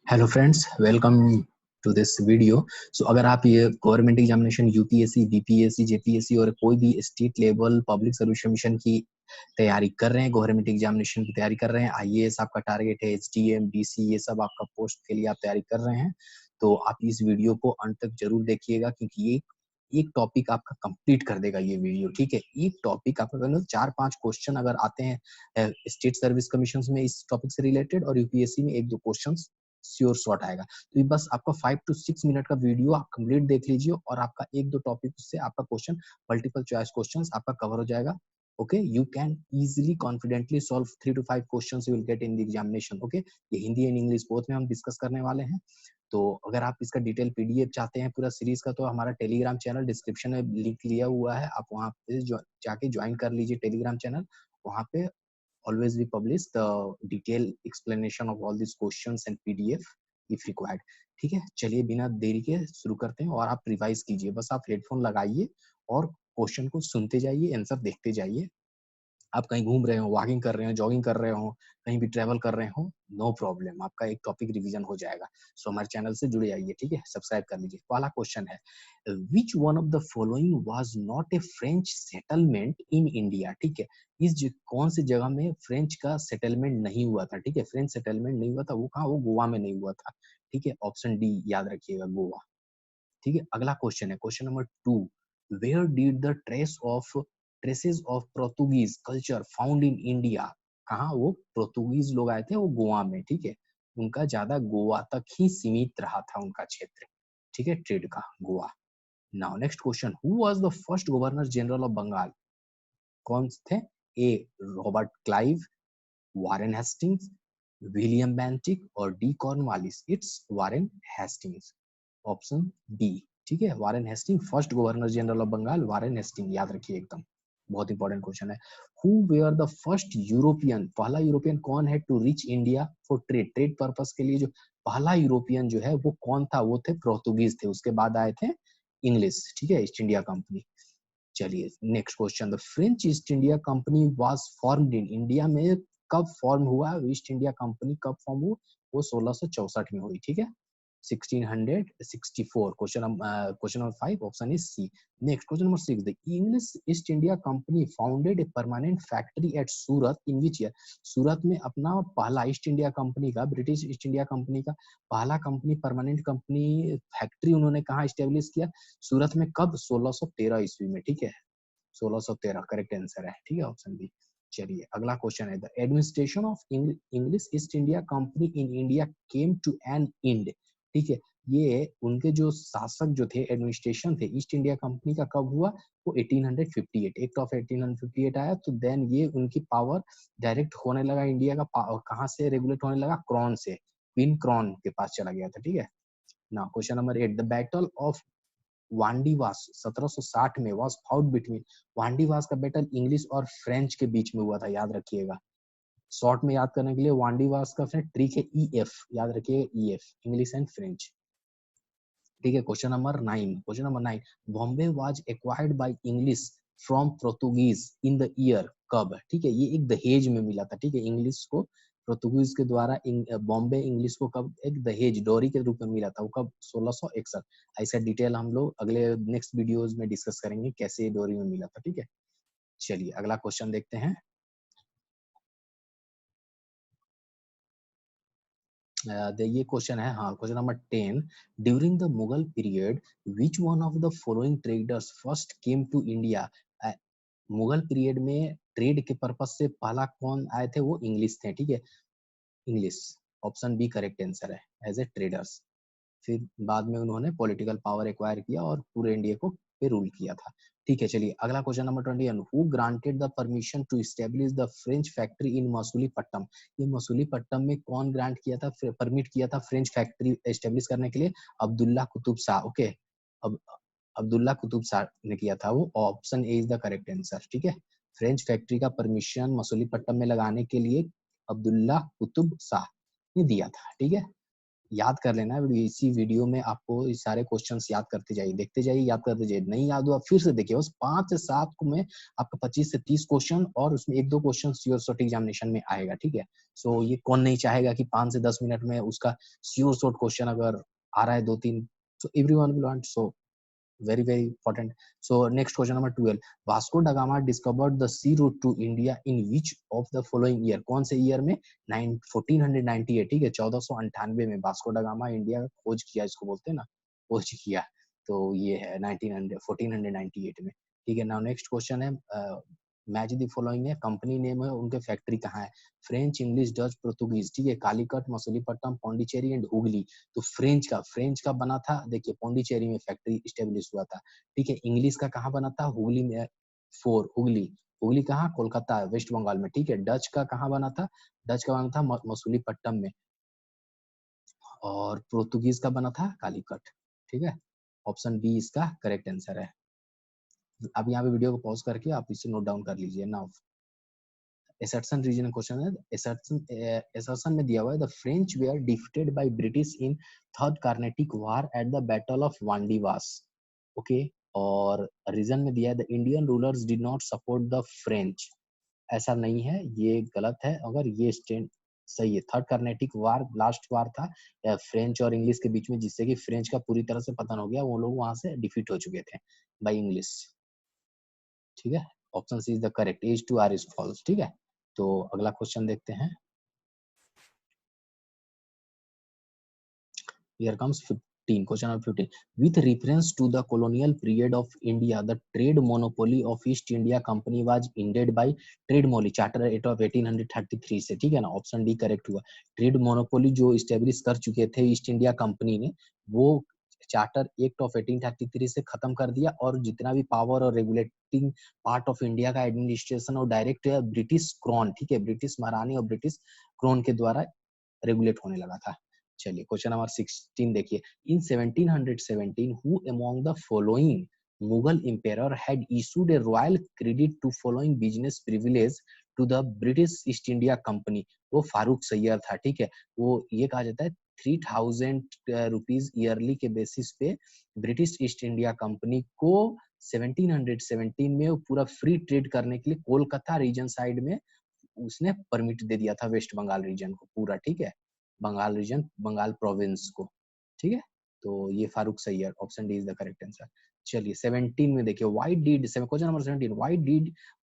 Hello friends, welcome to this video. So अगर आप ये government examination UPSC, BPSC, JPSC और कोई भी state level public service commission की तैयारी कर रहे हैं, गवर्नमेंट एग्जामिनेशन की तैयारी कर रहे हैं, आईएएस आपका टारगेट है, एसडीएम, डीसी, ये सब आपका पोस्ट के लिए आप तैयारी कर रहे हैं, तो आप इस वीडियो को अंत तक जरूर देखिएगा, क्योंकि ये एक टॉपिक आपका कंप्लीट कर देगा ये वीडियो। ठीक है, एक टॉपिक आपका 4-5 क्वेश्चन अगर आते हैं स्टेट सर्विस कमीशन में इस टॉपिक से रिलेटेड, और यूपीएससी में 1-2 क्वेश्चन श्योर शॉट आएगा। तो ये बस आपका 5 to 6 मिनट का वीडियो आप कंप्लीट देख लीजिए, और आपका 1-2 टॉपिक से आपका क्वेश्चन, मल्टीपल चॉइस क्वेश्चंस आपका कवर हो जाएगा। Okay, you can easily confidently solve 3 to 5 questions you will get in the examination. Okay, ये हिंदी एंड इंग्लिश बोथ में हम डिस्कस करने वाले हैं। तो अगर आप इसका डिटेल पीडीएफ चाहते हैं पूरा सीरीज का, तो हमारा टेलीग्राम चैनल डिस्क्रिप्शन में लिंक लिया हुआ है, आप वहाँ पे जाके ज्वाइन कर लीजिए टेलीग्राम चैनल। वहाँ पे always we publish the detailed explanation of all these questions and PDF if required। ठीक है, चलिए बिना देरी के शुरू करते हैं, और आप रिवाइज कीजिए, बस आप हेडफोन लगाइए और क्वेश्चन को सुनते जाइए, आंसर देखते जाइए। आप कहीं घूम रहे हो, वॉकिंग कर रहे हो, जॉगिंग कर रहे हो, कहीं भी ट्रेवल कर रहे हो, नो प्रॉब्लम, आपका एक टॉपिक रिवीजन हो जाएगा। सो हमारे चैनल से जुड़े जाइए, ठीक है, सब्सक्राइब कर लीजिए। पहला क्वेश्चन है, विच one of the following was not a French settlement in India. ठीक है, कौन सी जगह में फ्रेंच का सेटलमेंट नहीं हुआ था। ठीक है, फ्रेंच सेटलमेंट नहीं हुआ था, वो कहाँ, वो गोवा में नहीं हुआ था। ठीक है, ऑप्शन डी याद रखिएगा, गोवा। ठीक है, अगला क्वेश्चन है question number 2, where did the traces of Portuguese culture found in India. कहाँ वो पोर्टुगीज लोग आए थे, वो गोवा में। ठीक है, उनका ज्यादा गोवा तक ही सीमित रहा था उनका क्षेत्र। ठीक है, ट्रेड का Goa. Now next question, who was the first governor general of Bengal. कौन थे, A Robert Clive, Warren Hastings, William Bentinck, और D Cornwallis. It's Warren Hastings, option D. ठीक है, Warren Hasting first governor general of Bengal, Warren Hasting, याद रखिए एकदम, बहुत important question है। Who were the first European, पहला यूरोपियन कौन है to reach India for trade, trade purpose के लिए जो पहला यूरोपियन जो है वो कौन था, वो थे पोर्तुगीज थे, उसके बाद आए थे इंग्लिश। ठीक है, ईस्ट इंडिया कंपनी। चलिए next question, the French East India company was formed in India में कब फॉर्म हुआ, ईस्ट इंडिया कंपनी कब फॉर्म हुआ, वो 1664 में हुई। ठीक है, 1664। Question number 5, option is C. Next question number 6, the English East India company founded a permanent factory at Surat in which year. Surat में अपना पहला ईस्ट इंडिया कंपनी का, ब्रिटिश ईस्ट इंडिया कंपनी का पहला कंपनी, परमानेंट कंपनी फैक्ट्री उन्होंने कहाँ establish किया, सूरत में, कब, 1613 ईस्वी में। ठीक है, 1613 करेक्ट आंसर है। ठीक है, ऑप्शन बी। चलिए अगला क्वेश्चन है, the administration of English East India company in India came to an end. ठीक है, ये उनके जो शासक जो थे, एडमिनिस्ट्रेशन थे ईस्ट इंडिया कंपनी का, कब हुआ, वो 1858, एक्ट ऑफ 1858 आया, तो देन ये उनकी पावर डायरेक्ट होने लगा इंडिया का, कहाँ से रेगुलेट होने लगा, क्रॉन से, क्वीन क्रॉन के पास चला गया था। ठीक है ना, question number 8, the battle of Wandiwash 1760 में वाज फाउट बिटवीन। वांडीवास का बैटल इंग्लिश और फ्रेंच के बीच में हुआ था, याद रखिएगा। शॉर्ट में याद करने के लिए वांडीवास का फिर ट्रिक है ईएफ, याद रखिएगा, ईएफ, इंग्लिश एंड फ्रेंच। ठीक है, question number 9, Bombay was acquired by English from Portuguese in the year, कब। ठीक है, ये एक दहेज में मिला था। ठीक है, इंग्लिश को पोर्तुगीज के द्वारा बॉम्बे इंग्लिश को कब एक दहेज डोरी के रूप में मिला था, वो कब, 1661। ऐसा डिटेल हम लोग अगले नेक्स्ट वीडियोज में डिस्कस करेंगे, कैसे डोरी में मिला था। ठीक है, चलिए अगला क्वेश्चन देखते हैं। ये क्वेश्चन है, हाँ, question number 10, during the Mughal period which one of the following traders first came to India. Mughal period में ट्रेड के पर्पस से पहला कौन आए थे, वो इंग्लिश थे। ठीक है, English, option B correct answer है, एज ए ट्रेडर्स। फिर बाद में उन्होंने पॉलिटिकल पावर एक्वायर किया और पूरे इंडिया को पे रूल किया था। ठीक है, चलिए अगला question number 21, who granted the permission to establish the French factory in Masulipatnam. ये मसूलीपट्टनम में कौन ग्रांट किया था, परमिट किया था फ्रेंच फैक्ट्री एस्टेब्लिश करने के लिए, अब्दुल्ला कुतुब शाह। ओके, अब अब्दुल्ला कुतुब शाह ने किया था वो, option A is the correct answer. ठीक है, फ्रेंच फैक्ट्री का परमिशन मसूलीपट्टनम में लगाने के लिए अब्दुल्ला कुतुब शाह ने दिया था। ठीक है, याद कर लेना वीडियो, इसी वीडियो में आपको ये सारे क्वेश्चंस याद करते जाइए, देखते जाइए, याद करते जाइए। नहीं याद हो आप फिर से देखिए, बस 5 से 7 में आपका 25 से 30 क्वेश्चन और उसमें 1-2 क्वेश्चन श्योर शॉर्ट एग्जामिनेशन में आएगा, ठीक है। सो ये कौन नहीं चाहेगा कि 5 से 10 मिनट में उसका श्योर शॉर्ट क्वेश्चन अगर आ रहा है 2-3, so everyone will want, so very very important. So next question number 12, Vasco da Gama discovered the sea route to India in which of the following year? कौन से year में? 1498, ठीक है, 1498 में Vasco डा गामा इंडिया का खोज किया, इसको बोलते हैं ना, खोज किया। तो ये है 1498 में, ठीक है। नाउ नेक्स्ट क्वेश्चन है, मैच द फॉलोइंग है, कंपनी नेम है, उनके फैक्ट्री कहाँ है? फ्रेंच, इंग्लिश, डच, पोर्तुगीज, ठीक है। कालीकट, मसूलीपट्टम, पौंडीचेरी एंड हुगली। तो फ्रेंच का बना था, देखिए पौंडीचेरी में फैक्ट्री स्टेब्लिश हुआ था, ठीक है। इंग्लिश का कहाँ बना था? हुगली में, हुगली। हुगली कहाँ? कोलकाता, वेस्ट बंगाल में, ठीक है। डच का कहाँ बना था? डच का बना था मसूलीपट्टम में। और पोर्तुगीज का बना था कालीकट, ठीक है। ऑप्शन बी इसका करेक्ट आंसर है। अब यहाँ पे वीडियो को पॉज करके आप इसे नोट डाउन कर लीजिए। नाउ एसर्शन रीजन क्वेश्चन है, एसर्शन में दिया हुआ है the French were defeated by British in third Carnatic war at the battle of Wandiwash, okay. और रीजन में दिया है the Indian rulers did not support the French, ऐसा नहीं है, ये गलत है। अगर ये स्टैंड सही है, थर्ड कार्नेटिक वार लास्ट वार था फ्रेंच और इंग्लिश के बीच में, जिससे कि फ्रेंच का पूरी तरह से पतन हो गया, वो लोग वहां से डिफीट हो चुके थे बाय इंग्लिश, ठीक है। Option C is the correct, as to R is false, ठीक है। तो अगला क्वेश्चन देखते हैं, here comes 15, question number 15, with reference to the colonial period of India, the trade monopoly of East India Company was ended by trade मोली charter act of 1833 से, ठीक है ना। ऑप्शन डी करेक्ट हुआ। ट्रेड मोनोपोली जो establish कर चुके थे ईस्ट इंडिया कंपनी ने, वो चार्टर एक्ट ऑफ 1833 से खत्म कर दिया, और जितना भी पावर और रेगुलेटिंग पार्ट ऑफ इंडिया का एडमिनिस्ट्रेशन और डायरेक्ट ब्रिटिश क्राउन, ठीक है, ब्रिटिश महारानी और ब्रिटिश क्राउन के द्वारा रेगुलेट होने लगा था। चलिए क्वेश्चन नंबर 16 देखिए, इन 1717 who among the following Mughal emperor had issued a royal credit to following business privilege to the British East India Company? वो फारूक सैयद था, ठीक है। वो ये कहा जाता है 3000 रुपीज ईयरली के बेसिस पे ब्रिटिश ईस्ट इंडिया कंपनी को 1717 में वो पूरा फ्री ट्रेड करने के लिए कोलकाता रीजन साइड में उसने परमिट दे दिया था, वेस्ट बंगाल रीजन को पूरा, ठीक है, बंगाल रीजन, बंगाल प्रोविंस को, ठीक है। तो ये Farrukhsiyar, option D is the correct answer. चलिए 17 में देखिए, question number 17,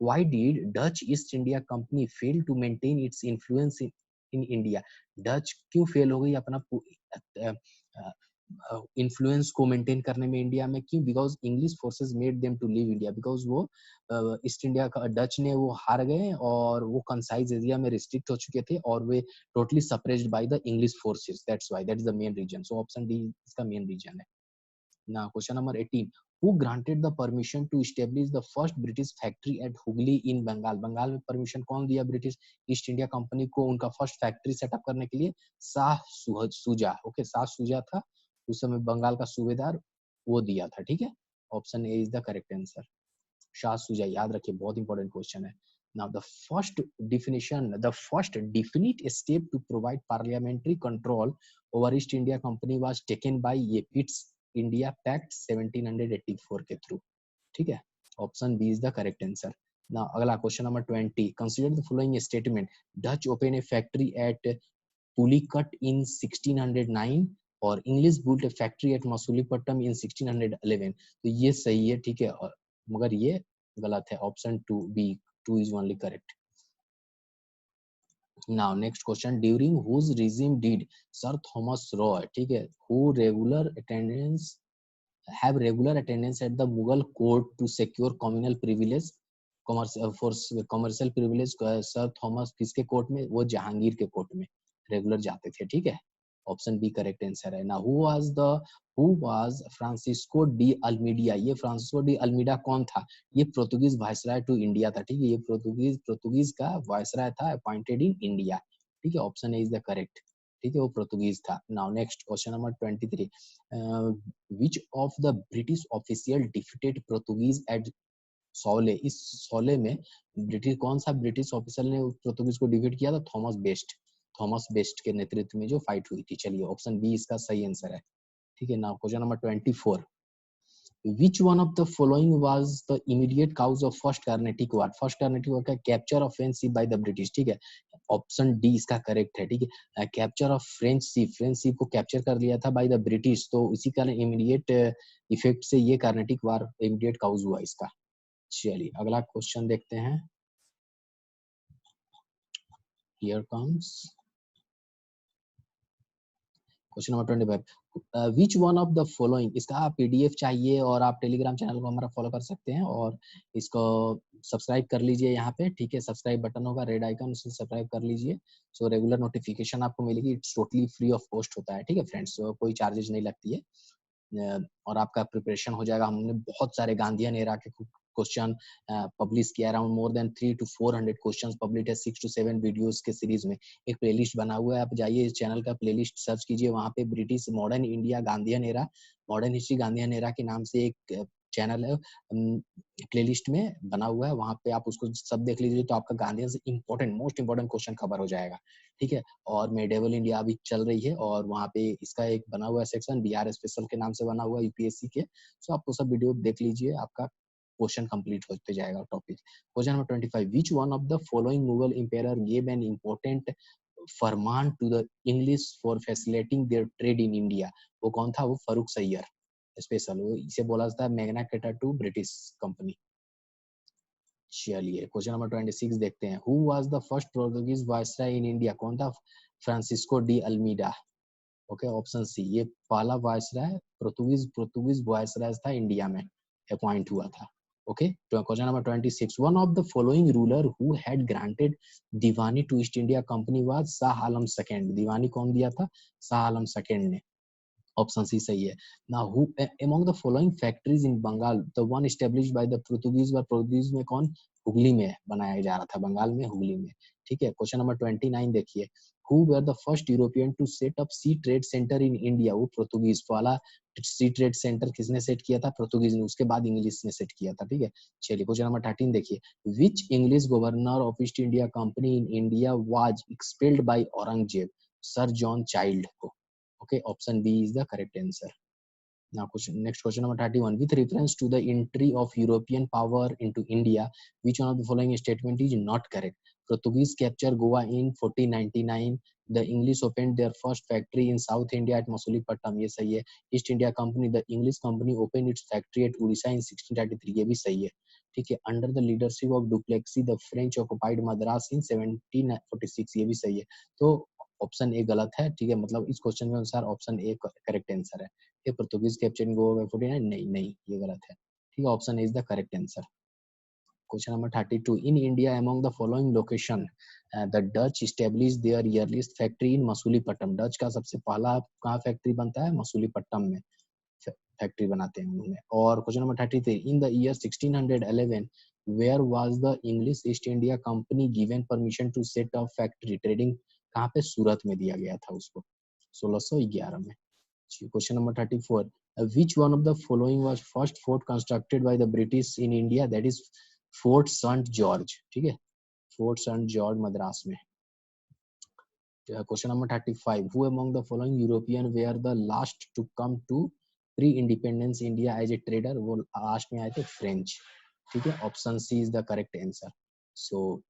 why did Dutch East India company fail to maintain its influence in India? Dutch क्यों फेल हो गई अपना इन्फ्लुएंस को मेंटेन करने में इंडिया में? क्यों? Because English forces made them to leave India, because वो ईस्ट इंडिया का डच ने वो हार गए, और वो कंसाइज एरिया में रिस्ट्रिक्ट हो चुके थे, और वे totally suppressed by the English forces, that's why, that is the main reason. So option D इसका मेन रीजन है। Now question number 18, who granted the permission to establish the first British factory at Hooghly in Bengal? Bengal में permission कौन दिया British east India company को उनका first factory setup करने के लिए? शाह सुजा, ओके, शाह सुजा था उस समय बंगाल का सूबेदार, वो दिया था, ठीक है। Option A is the correct answer, Shah Shuja, याद रखिए, बहुत इंपॉर्टेंट क्वेश्चन है। Now the first definite step to provide parliamentary control over East India Company was taken by ये Pitt's India Pact 1784 के थ्रू, ठीक है। Option B is the correct answer. ना अगला question number 20, consider the following statement, Dutch open a factory at Pulicat in 1609 और English built a factory at Masulipatnam in 1611। तो ये सही है, ठीक है, मगर ये गलत है, option two B, two is only correct. Now next question, during whose regime did sir Thomas Roe, ठीक है, who have regular attendance at the Mughal court to secure communal privilege, for commercial privilege, sir Thomas किसके court में? वो जहांगीर के court में regular जाते थे, ठीक है। ऑप्शन बी करेक्ट आंसर है। ना हु वाज फ्रांसिस्को डी अल्मीडिया, ये फ्रांसिस्को डी अल्मीडा कौन था? ये पोर्तुगीज वायसराय टू इंडिया था, ठीक है, ये पोर्तुगीज का वायसराय था अपॉइंटेड इन इंडिया, ठीक है। Option A is the correct, ठीक है, वो पोर्तुगीज था। Now next question number 23, which of the British official defeated Portuguese at Swally? इस सौले में ब्रिटिश कौन सा ब्रिटिश ऑफिसर ने पोर्तुगीज को डिफीट किया था? थॉमस बेस्ट, थॉमस बेस्ट के नेतृत्व में जो फाइट हुई थी। चलिए ऑप्शन बी इसका सही आंसर है। ठीक है ना। Question number 24, which one of the following was the immediate cause of first Carnatic War? First Carnatic war का capture of French ship by the British. ठीक है, ऑप्शन डी इसका करेक्ट है। ठीक है, कैप्चर ऑफ फ्रेंच शिप को capture कर लिया था बाय द ब्रिटिश, तो इसी कारण इमीडिएट इफेक्ट से ये कार्नेटिक वार इमीडिएट काउज हुआ इसका। चलिए अगला क्वेश्चन देखते हैं। Here comes question number 25, which one of the following, इसका आप पीडीएफ चाहिए और आप टेलीग्राम चैनल को हमारा फॉलो कर सकते हैं और इसको सब्सक्राइब कर लीजिए यहाँ पे। ठीक है, सब्सक्राइब बटन होगा रेड आइकन, उसे सब्सक्राइब कर लीजिए। सो रेगुलर नोटिफिकेशन आपको मिलेगी। It's totally free of cost होता है। ठीक है फ्रेंड्स, कोई चार्जेस नहीं लगती है और आपका प्रिपरेशन हो जाएगा। हमने बहुत सारे गांधीयन एरा के क्वेश्चन पब्लिश किया, around more than 300 to 400 questions publish है 6 to 7 वीडियोस के सीरीज में। एक प्लेलिस्ट बना हुआ है, आप जाइए इस चैनल का प्लेलिस्ट सर्च कीजिए, वहां पे British modern India Gandhian era, modern history Gandhian era के नाम से एक चैनल है, प्लेलिस्ट में बना हुआ है, वहां पे आप उसको सब देख लीजिए, तो आपका गांधीयन से important most important question cover हो जाएगा। ठीक है, और मेडिवल इंडिया अभी चल रही है और वहाँ पे इसका एक बना हुआ सेक्शन बिहार स्पेशल के नाम से बना हुआ यूपीएससी के। सो आप वो सब वीडियो देख लीजिए, आपका क्वेश्चन कंप्लीट होते जाएगा topic. Question number 25, which one of the following Mughal empire give an important farman to the English for facilitating their trade in India? वो कौन था? वो फारूक सैयद स्पेशल, वो इसे बोला जाता है Magna Carta to British company. चलिए क्वेश्चन नंबर 26 देखते हैं। Who was the first Portuguese viceroy in India? कौन था? Francisco de Almeida. Okay, option C, ये पहला वायसराय पोर्तुगीज वायसराय था इंडिया में, अपॉइंट हुआ था। ओके, तो question number 26, one of the following ruler who had granted Diwani to East India company was Shah Alam second. Diwani कौन दिया था? शाह आलम सेकंड ने। ऑप्शन सी सही है। Now who among the following factories in Bengal the one established by the Portuguese व Portuguese में कौन? हुगली में बनाया जा रहा था, बंगाल में हुगली में। ठीक है, क्वेश्चन नंबर 29 देखिए। Who were the first European to set up sea trade centre in India? वो पोर्तुगीज। वाला सी ट्रेड सेंटर किसने सेट किया था? पोर्तुगीज ने, उसके बाद इंग्लिश ने सेट किया था। ठीक है, चलिए क्वेश्चन नंबर 13 देखिए। Which English governor of East India company in India was expelled by Aurangzeb? Sir John Child को। Okay, option B is the correct answer. Now next question number 31, with reference to the entry of European power into India, which one of the following statement is not correct? Portuguese capture Goa in 1499, the English opened their first factory in South India at Masulipatam, ये सही है। East India Company, the English company opened its factory at Odisha in 1633, ये भी सही है। ठीक है, under the leadership of Duplessis, the French occupied Madras in 1746, ये भी सही है। तो ऑप्शन ए गलत है। ठीक है, मतलब इस क्वेश्चन के अनुसार ऑप्शन ए करेक्ट आंसर है। ये पोर्तुगीज कैप्चर गोवा बाय 49, नहीं ये गलत है। ठीक है, option A is the correct answer. Question number 32, in India among the following location the Dutch established their earliest factory in Masulipatnam? Dutch का सबसे पहला कहाँ फैक्ट्री बनता है? मसूलीपट्टनम में फैक्ट्री बनाते हैं उन्होंने। और question number 33, in the year 1611 where was the English East India company given permission to set up factory? Trading कहाँ पे? सूरत में दिया गया था उसको 1611 में। Question number 34, which one of the following was first fort constructed by the British in India? That is Fort St. George। ठीक है, फोर्ट सेंट जॉर्ज मद्रास में। Question number 35, who among the following European were the last to come to pre-independence India as a trader? वो last में आए थे French. ठीक है, option C is the correct answer. So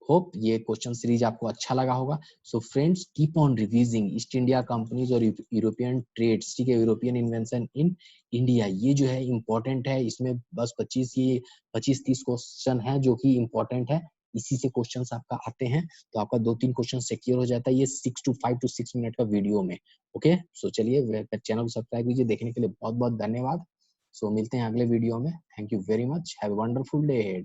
hope ये question series आपको अच्छा लगा होगा। So friends, keep on revising East India companies और यूरोपियन ट्रेड्स। ठीक है, यूरोपियन इन्वेंशन इन इंडिया, ये जो है इंपॉर्टेंट है। इसमें बस 25-30 क्वेश्चन है जो कि इंपॉर्टेंट है, इसी से क्वेश्चंस आपका आते हैं, तो आपका 2-3 क्वेश्चन सिक्योर हो जाता है ये 5 to 6 मिनट का वीडियो में। ओके, सो चलिए चैनल को सब्सक्राइब कीजिए। देखने के लिए बहुत बहुत धन्यवाद। सो मिलते हैं अगले वीडियो में। Thank you very much, have a wonderful day.